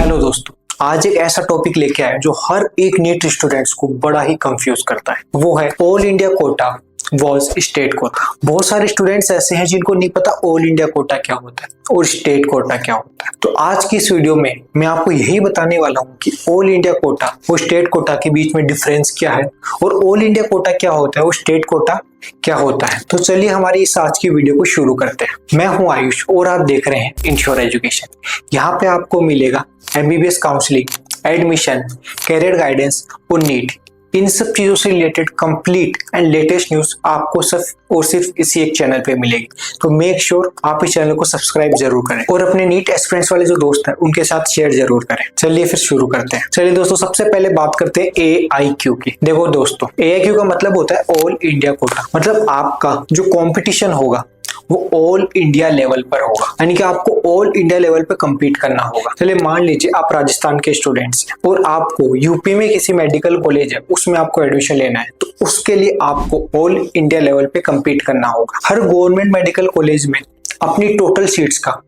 Hello दोस्तों, आज एक ऐसा टॉपिक लेके आया जो हर एक नीट स्टूडेंट्स को बड़ा ही कंफ्यूज करता है। वो है all India quota versus state quota. बहुत सारे स्टूडेंट्स ऐसे हैं जिनको नहीं पता ऑल इंडिया कोटा क्या होता है और स्टेट कोटा क्या होता है। तो आज की इस वीडियो में मैं आपको यही बताने वाला हूँ कि ऑल इंडिया कोटा और स्टेट कोटा के बीच में डिफरेंस क्या है और ऑल इंडिया कोटा क्या होता है और स्टेट कोटा क्या होता है। तो चलिए हमारी इस आज की वीडियो को शुरू करते हैं। मैं हूं आयुष और आप देख रहे हैं इंश्योर एजुकेशन। यहाँ पे आपको मिलेगा MBBS counselling, admission, career guidance और नीट, इन सब चीजों से related complete and latest news आपको सिर्फ और सिर्फ इसी एक चैनल पे मिलेगी। तो मेक श्योर आप इस चैनल को सब्सक्राइब जरूर करें और अपने नीट एस्पिरेंट्स वाले जो दोस्त हैं उनके साथ शेयर जरूर करें। चलिए फिर शुरू करते हैं। चलिए दोस्तों, सबसे पहले बात करते हैं AIQ की। देखो दोस्तों, AIQ का मतलब होता है ऑल इंडिया कोटा। मतलब आपका जो कंपटीशन होगा वो ऑल इंडिया लेवल पर होगा, यानी कि आपको ऑल इंडिया लेवल पे compete करना होगा। चलिए मान लीजिए आप राजस्थान के स्टूडेंट्स हैं और आपको यूपी में किसी मेडिकल कॉलेज है उसमें आपको एडमिशन लेना है, तो उसके लिए आपको ऑल इंडिया लेवल पे compete करना होगा। हर गवर्नमेंट मेडिकल कॉलेज में अपनी टोटल सीट्स का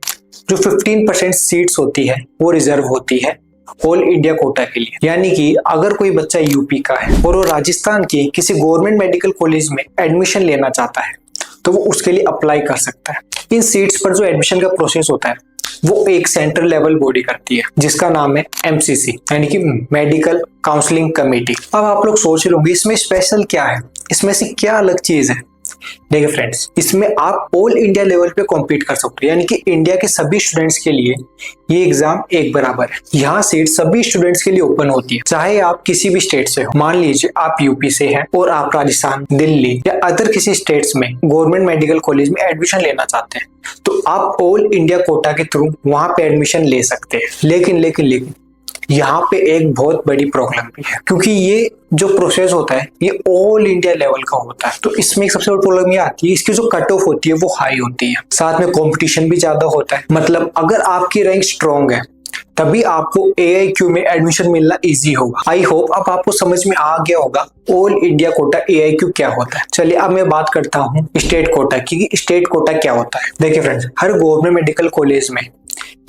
जो 15% सीट्स होती है वो रिजर्व होती है ऑल इंडिया कोटा के लिए। यानी कि अगर कोई बच्चा यूपी का है और वो राजस्थान के किसी गवर्नमेंट मेडिकल कॉलेज में एडमिशन लेना चाहता है तो वो उसके लिए अप्लाई कर सकता है। इन सीट्स पर जो एडमिशन का प्रोसेस होता है वो एक सेंट्रल लेवल बॉडी करती है जिसका नाम है MCC, यानी कि मेडिकल काउंसलिंग कमेटी। अब आप लोग सोच रहे होंगे इसमें स्पेशल क्या है, इसमें से क्या अलग चीज है। देखिए फ्रेंड्स, इसमें आप ऑल इंडिया लेवल पे कॉम्पीट कर सकते हो, यानी कि इंडिया के सभी स्टूडेंट्स के लिए ये एग्जाम एक बराबर है। यहाँ सीट सभी स्टूडेंट्स के लिए ओपन होती है, चाहे आप किसी भी स्टेट से हो। मान लीजिए आप यूपी से हैं और आप राजस्थान, दिल्ली या अदर किसी स्टेट्स में गवर्नमेंट मेडिकल कॉलेज में एडमिशन लेना चाहते हैं तो आप ऑल इंडिया कोटा के थ्रू वहां पे एडमिशन ले सकते हैं। लेकिन यहाँ पे एक बहुत बड़ी प्रॉब्लम भी है, क्योंकि ये जो प्रोसेस होता है ये ऑल इंडिया लेवल का होता है। तो इसमें एक सबसे बड़ी प्रॉब्लम ये आती है, इसकी जो कट ऑफ होती है वो हाई होती है, साथ में कंपटीशन भी ज्यादा होता है। मतलब अगर आपकी रैंक स्ट्रॉन्ग है तभी आपको AIQ में एडमिशन मिलना इजी होगा। आई होप अब आपको समझ में आ गया होगा ऑल इंडिया कोटा AIQ क्या होता है। चलिए अब मैं बात करता हूँ स्टेट कोटा की। स्टेट कोटा क्या होता है? देखिए फ्रेंड्स, हर गवर्नमेंट मेडिकल कॉलेज में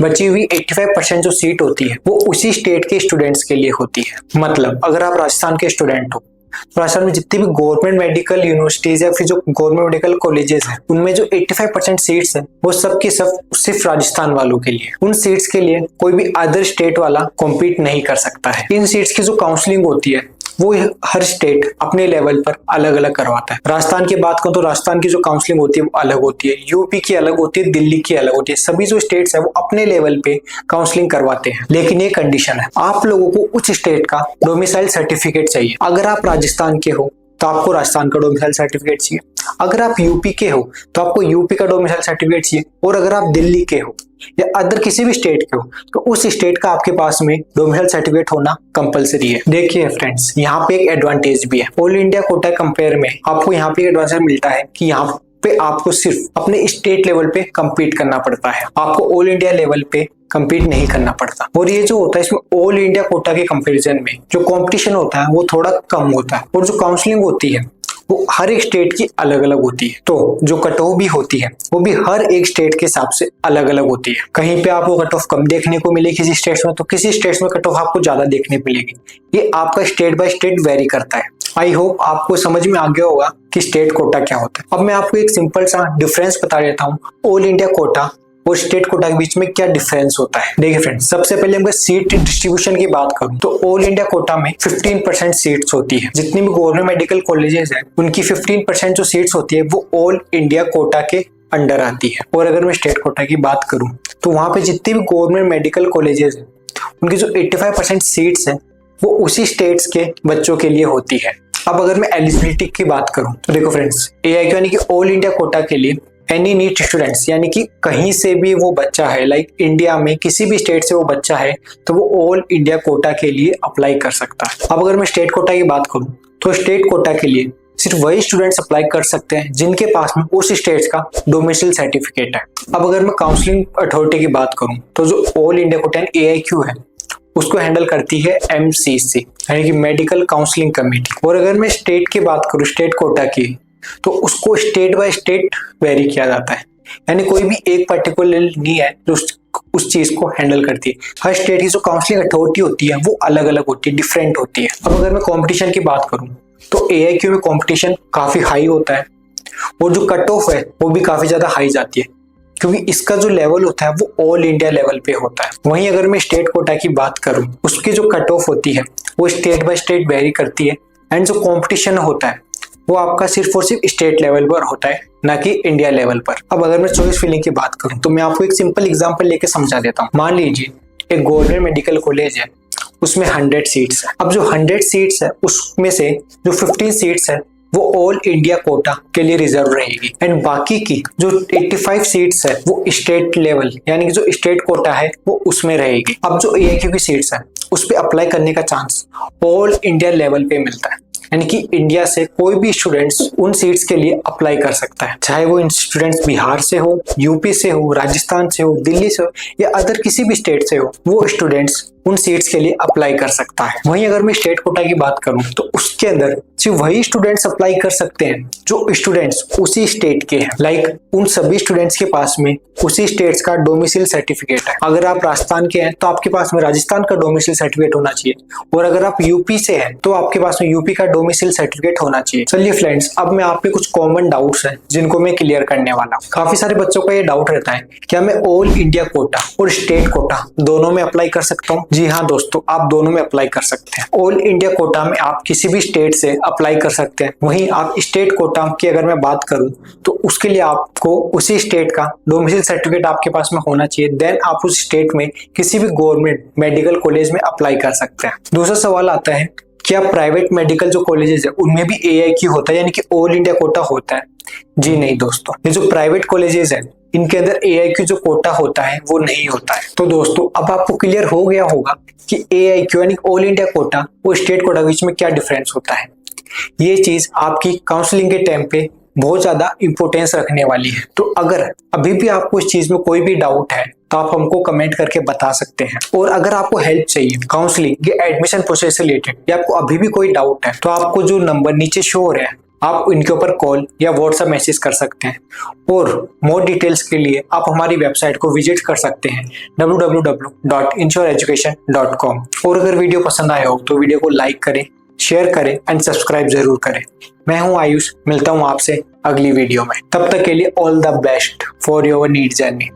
बची हुई 85% जो सीट होती है वो उसी स्टेट के स्टूडेंट्स के लिए होती है। मतलब अगर आप राजस्थान के स्टूडेंट हो, राजस्थान में जितनी भी गवर्नमेंट मेडिकल यूनिवर्सिटीज या फिर जो गवर्नमेंट मेडिकल कॉलेजेस हैं उनमें जो 85% सीट्स हैं वो सब की सब सिर्फ राजस्थान वालों के लिए। उन सीट्स के लिए कोई भी अदर स्टेट वाला कॉम्पीट नहीं कर सकता है। इन सीट्स की जो काउंसलिंग होती है वो हर स्टेट अपने लेवल पर अलग अलग करवाता है। राजस्थान की बात करूं तो राजस्थान की जो काउंसलिंग होती है वो अलग होती है, यूपी की अलग होती है, दिल्ली की अलग होती है। सभी जो स्टेट्स है वो अपने लेवल पे काउंसलिंग करवाते हैं। लेकिन ये कंडीशन है, आप लोगों को उस स्टेट का डोमिसाइल सर्टिफिकेट चाहिए। अगर आप राजस्थान के हो तो आपको राजस्थान का डोमिसाइल सर्टिफिकेट चाहिए, अगर आप यूपी के हो तो आपको यूपी का डोमिसाइल सर्टिफिकेट चाहिए, और अगर आप दिल्ली के हो या अदर किसी भी स्टेट के हो तो उस स्टेट का आपके पास में डोमिसाइल सर्टिफिकेट होना कंपलसरी है। देखिए फ्रेंड्स, यहाँ पे एक एडवांटेज भी है। ऑल इंडिया कोटा कंपेयर में आपको यहाँ पे एडवांटेज मिलता है कि यहाँ पे आपको सिर्फ अपने स्टेट लेवल पे compete करना पड़ता है, आपको ऑल इंडिया लेवल पे compete नहीं करना पड़ता। और ये जो होता है इसमें ऑल इंडिया कोटा के कंपैरिजन में जो कंपटीशन होता है वो थोड़ा कम होता है, और जो काउंसलिंग होती है वो हर एक स्टेट की अलग अलग होती है। तो जो कट ऑफ भी होती है वो भी हर एक स्टेट के हिसाब से अलग अलग होती है। कहीं पे आपको कट ऑफ कम देखने को मिलेगी किसी स्टेट्स में, तो किसी स्टेट्स में कट ऑफ आपको ज्यादा देखने को मिलेगी। ये आपका स्टेट बाय स्टेट वेरी करता है। आई होप आपको समझ में आ गया होगा कि स्टेट कोटा क्या होता है। अब मैं आपको एक सिंपल सा डिफरेंस बता देता हूँ ऑल इंडिया कोटा और स्टेट कोटा के बीच में क्या डिफरेंस होता है। देखिए फ्रेंड्स, सबसे पहले अगर सीट डिस्ट्रीब्यूशन की बात करूं तो ऑल इंडिया कोटा में 15% सीट्स होती है। जितनी भी गवर्नमेंट मेडिकल कॉलेजेस हैं उनकी 15% जो सीट्स होती है वो ऑल इंडिया कोटा के अंडर आती है। और अगर मैं स्टेट कोटा की बात करूं तो वहां पे जितनी भी गवर्नमेंट मेडिकल कॉलेजेस हैं उनकी जो 85% सीट्स हैं वो उसी स्टेट्स के बच्चों के लिए होती है। अब अगर मैं एलिजिबिलिटी की बात करूं तो देखो फ्रेंड्स, AIQ यानी कि ऑल इंडिया कोटा के लिए एनी नीट स्टूडेंट्स, यानी कि कहीं से भी वो बच्चा है, लाइक इंडिया में किसी भी स्टेट से वो बच्चा है तो वो ऑल इंडिया कोटा के लिए अप्लाई कर सकता है। अब अगर मैं स्टेट कोटा की बात करूं तो स्टेट कोटा के लिए सिर्फ वही स्टूडेंट्स अप्लाई कर सकते हैं जिनके पास में उस स्टेट का डोमिसाइल सर्टिफिकेट है। अब अगर मैं काउंसलिंग अथॉरिटी की बात करूं तो जो ऑल इंडिया कोटा AIQ है उसको हैंडल करती है MCC, यानी कि मेडिकल काउंसलिंग कमेटी। और अगर मैं स्टेट की बात करूं स्टेट कोटा की तो उसको स्टेट बाय स्टेट वेरी किया जाता है, यानी कोई भी एक पर्टिकुलर नहीं है जो उस चीज को हैंडल करती है। हर स्टेट की जो काउंसलिंग अथॉरिटी होती है वो अलग अलग होती है, डिफरेंट होती है। अब अगर मैं कंपटीशन की बात करूं तो AIQ में कंपटीशन काफी हाई होता है और जो कट ऑफ है वो भी काफी ज्यादा हाई जाती है, क्योंकि इसका जो लेवल होता है वो ऑल इंडिया लेवल पे होता है। वहीं अगर मैं स्टेट कोटा की बात करूं, उसकी जो कट ऑफ होती है वो स्टेट बाय स्टेट वेरी करती है, एंड जो कंपटीशन होता है वो आपका सिर्फ और सिर्फ स्टेट लेवल पर होता है, ना कि इंडिया लेवल पर। अब अगर मैं चॉइस फिलिंग की बात करूं तो मैं आपको एक सिंपल एग्जांपल लेके समझा देता हूं। मान लीजिए एक गवर्नमेंट मेडिकल कॉलेज है, उसमें 100 सीट्स है। अब जो 100 सीट्स है उसमें से जो 15 सीट्स है वो ऑल इंडिया कोटा के लिए रिजर्व रहेगी, एंड बाकी की जो 85 सीट्स है वो स्टेट लेवल यानी कि जो स्टेट कोटा है वो उसमें रहेगी। अब जो AIQ की सीट्स है उस पे अप्लाई करने का चांस ऑल इंडिया लेवल पे मिलता है, यानी कि इंडिया से कोई भी स्टूडेंट्स उन सीट्स के लिए अप्लाई कर सकता है, चाहे वो स्टूडेंट्स बिहार से हो, यूपी से हो, राजस्थान से हो, दिल्ली से हो या अदर किसी भी स्टेट से हो, वो स्टूडेंट्स उन सीट्स के लिए अप्लाई कर सकता है। वहीं अगर मैं स्टेट कोटा की बात करूं तो उसके अंदर सिर्फ वही स्टूडेंट्स अप्लाई कर सकते हैं जो स्टूडेंट्स उसी स्टेट के हैं। लाइक उन सभी स्टूडेंट्स के पास में उसी स्टेट्स का डोमिसाइल सर्टिफिकेट है। अगर आप राजस्थान के हैं तो आपके पास में राजस्थान का डोमिसाइल सर्टिफिकेट होना चाहिए, और अगर आप यूपी से हैं तो आपके पास में यूपी का डोमिसाइल सर्टिफिकेट होना चाहिए। चलिए फ्रेंड्स, अब मैं आप पे कुछ कॉमन डाउट्स हैं जिनको मैं क्लियर करने वाला हूँ। काफी सारे बच्चों का ये डाउट रहता है, क्या मैं ऑल इंडिया कोटा और स्टेट कोटा दोनों में अप्लाई कर सकता हूँ? जी हाँ दोस्तों, आप दोनों में अप्लाई कर सकते हैं। ऑल इंडिया कोटा में आप किसी भी स्टेट से अप्लाई कर सकते हैं। वहीं आप स्टेट कोटा की अगर मैं बात करूं तो उसके लिए आपको उसी स्टेट का डोमिसाइल सर्टिफिकेट आपके पास में होना चाहिए, देन आप उस स्टेट में किसी भी गवर्नमेंट मेडिकल कॉलेज में अप्लाई कर सकते हैं। दूसरा सवाल आता है, क्या प्राइवेट मेडिकल जो कॉलेजेस है उनमें भी AIQ होता है यानी कि ऑल इंडिया कोटा होता है? जी नहीं दोस्तों, ये जो प्राइवेट कॉलेजेस है इनके अंदर AIQ जो कोटा होता है वो नहीं होता है। तो दोस्तों अब आपको क्लियर हो गया होगा कि AIQ यानी ऑल इंडिया कोटा और स्टेट कोटा के बीच में क्या डिफरेंस होता है। ये चीज आपकी काउंसलिंग के टाइम पे बहुत ज्यादा इंपॉर्टेंस रखने वाली है। तो अगर अभी भी आपको इस चीज में कोई भी डाउट है तो आप हमको कमेंट करके बता सकते हैं, और अगर आपको हेल्प चाहिए काउंसलिंग या एडमिशन प्रोसेस से रिलेटेड या आपको अभी भी कोई डाउट है तो आपको जो नंबर नीचे शो हो रहा है आप इनके ऊपर कॉल या व्हाट्सएप मैसेज कर सकते हैं, और मोर डिटेल्स के लिए आप हमारी वेबसाइट को विजिट कर सकते हैं www.insureeducation.com। और अगर वीडियो पसंद आया हो तो वीडियो को लाइक करें, शेयर करें एंड सब्सक्राइब जरूर करें। मैं हूं आयुष, मिलता हूं आपसे अगली वीडियो में। तब तक के लिए all the best for your need journey.